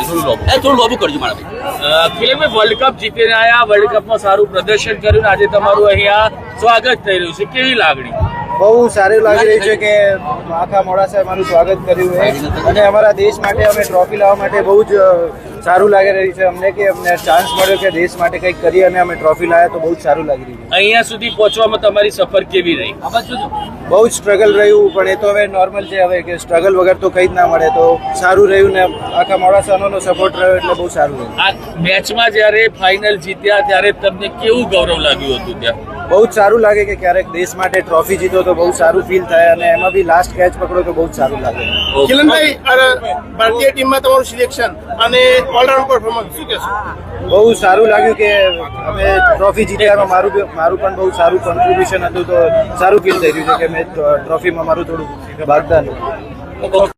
થોડું લોબુ કરજો મારા ભાઈ. કિલનભાઈ વર્લ્ડ કપ જીતીને આવ્યા, વર્લ્ડ કપમાં સારું પ્રદર્શન કર્યું, આજે તમારું અહીંયા સ્વાગત થઈ રહ્યું છે, કેવી લાગણી? બહુ સારું લાગી રહ્યું છે કે આખા મોડાસાએ અમારું સ્વાગત કર્યું છે અને અમારા દેશ માટે અમે ટ્રોફી લાવવા માટે બહુ જ સારું લાગી રહ્યું છે અમને કે અમને ચાન્સ મળ્યો કે દેશ માટે કંઈક કરીએ અને અમે ટ્રોફી લાવ્યા તો બહુ જ સારું લાગી રહ્યું છે. અહીંયા સુધી પહોંચવામાં તમારી સફર કેવી રહી? બહુ જ સ્ટ્રગલ રહ્યું પણ એ તો હવે નોર્મલ છે, હવે કે સ્ટ્રગલ વગર તો કંઈ જ ના મળે, તો સારું રહ્યું ને આખા મોડાસાનો સપોર્ટ રહ્યો એટલે બહુ સારું રહ્યું. આ મેચમાં જ્યારે ફાઇનલ જીત્યા ત્યારે તમને કેવું ગૌરવ લાગ્યું હતું ત્યાં? બહુ જ સારું લાગે કે ક્યારેક દેશ માટે ટ્રોફી જીતો તો બહુ સારું ફીલ થાય અને એમાં બી લાસ્ટ કેચ પકડો તો બહુ જ સારું લાગે. કિલનભાઈ, ભારતીય ટીમમાં તમારું સિલેક્શન અને ઓલરાઉન્ડ પરફોર્મન્સ શું કહેશો? બહુ સારું લાગ્યું કે અમે ટ્રોફી જીત્યામાં મારું પણ બહુ સારું કોન્ટ્રીબ્યુશન હતું, તો સારું ફીલ થઈ રહ્યું છે કે મેં ટ્રોફીમાં મારું થોડું ભાગદાન.